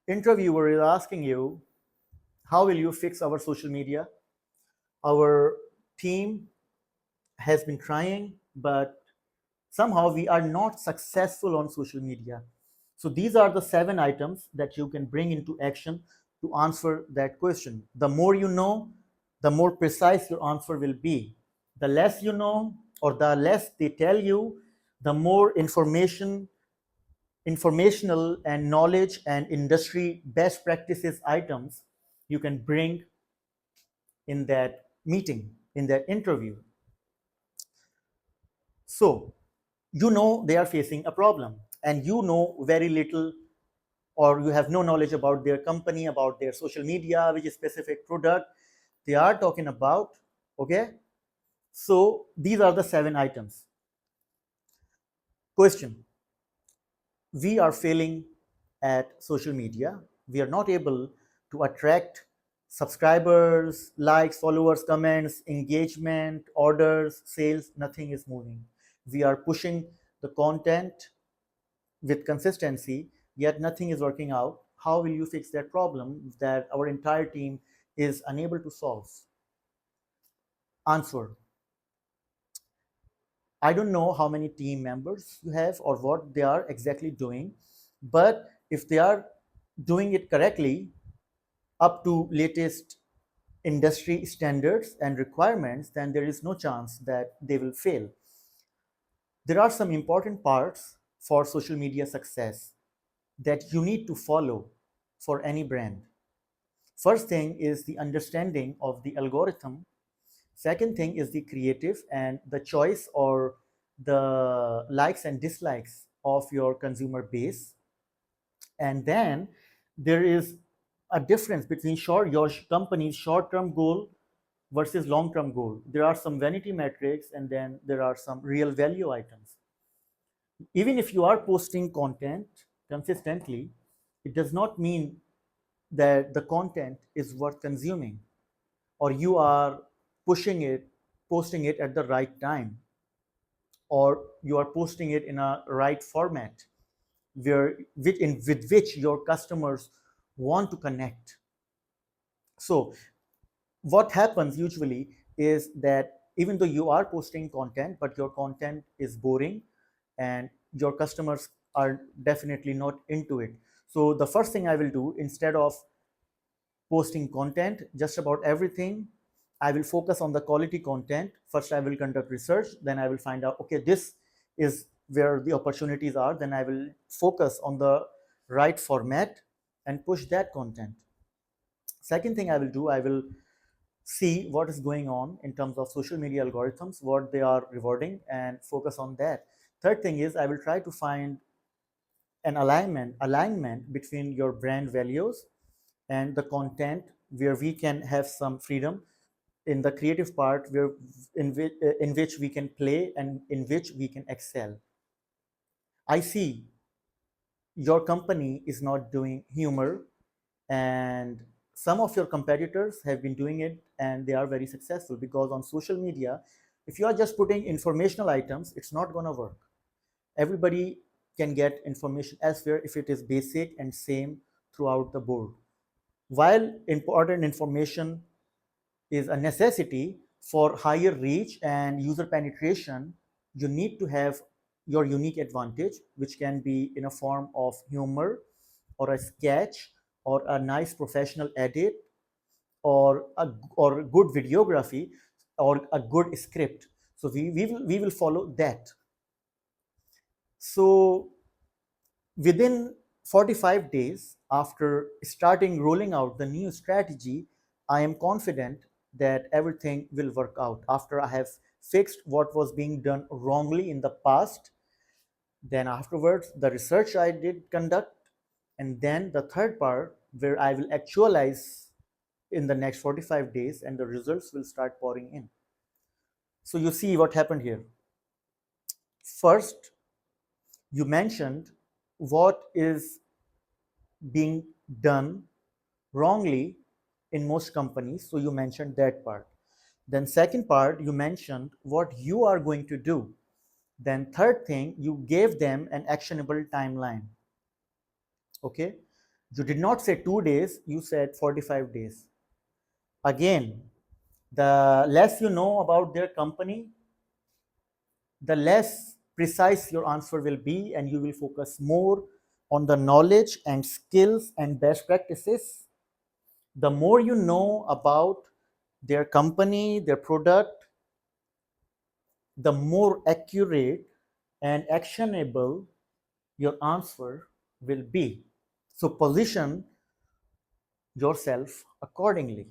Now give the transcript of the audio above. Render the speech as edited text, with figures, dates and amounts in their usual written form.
interviewer is asking you, how will you fix our social media? Our team has been trying, but somehow we are not successful on social media. So these are the 7 items that you can bring into action to answer that question. The more you know, the more precise your answer will be. The less you know, or the less they tell you, the more informational and knowledge and industry best practices items you can bring in that meeting, in that interview. So you know they are facing a problem, and you know very little, or you have no knowledge about their company, about their social media, which is specific product they are talking about. Okay, so these are the 7 items. Question: we are failing at social media. We are not able to attract subscribers, likes, followers, comments, engagement, orders, sales. Nothing is moving. We are pushing the content with consistency, yet nothing is working out. How will you fix that problem that our entire team is unable to solve? Answer: I don't know how many team members you have or what they are exactly doing, but if they are doing it correctly up to latest industry standards and requirements, then there is no chance that they will fail. There are some important parts for social media success that you need to follow for any brand. First thing is the understanding of the algorithm. Second thing is the creative and the choice or the likes and dislikes of your consumer base. And then there is a difference between your company's short-term goal versus long-term goal. There are some vanity metrics, and then there are some real value items. Even if you are posting content consistently, it does not mean that the content is worth consuming, or you are pushing it, posting it at the right time, or you are posting it in a right format with which your customers want to connect. So what happens usually is that even though you are posting content, but your content is boring and your customers are definitely not into it. So the first thing I will do, instead of posting content just about everything, I will focus on the quality content. First I will conduct research, then I will find out, okay, this is where the opportunities are. Then I will focus on the right format and push that content. Second thing I will do, I will see what is going on in terms of social media algorithms, what they are rewarding, and focus on that. Third thing is I will try to find an alignment between your brand values and the content, where we can have some freedom in the creative part, where in which we can play and in which we can excel. I see your company is not doing humor, and some of your competitors have been doing it and they are very successful, because on social media, if you are just putting informational items, it's not going to work. Everybody can get information elsewhere if it is basic and same throughout the board. While important information is a necessity for higher reach and user penetration, you need to have your unique advantage, which can be in a form of humor or a sketch or a nice professional edit or good videography or a good script. So we will follow that. So within 45 days after starting rolling out the new strategy, I am confident that everything will work out after I have fixed what was being done wrongly in the past. Then afterwards, the research I did conduct, and then the third part where I will actualize in the next 45 days and the results will start pouring in. So you see what happened here. First, you mentioned what is being done wrongly in most companies. So you mentioned that part. Then second part, you mentioned what you are going to do. Then third thing, you gave them an actionable timeline. Okay. You did not say 2 days, you said 45 days. Again, the less you know about their company, the less precise your answer will be, and you will focus more on the knowledge and skills and best practices. The more you know about their company, their product, the more accurate and actionable your answer will be. So position yourself accordingly.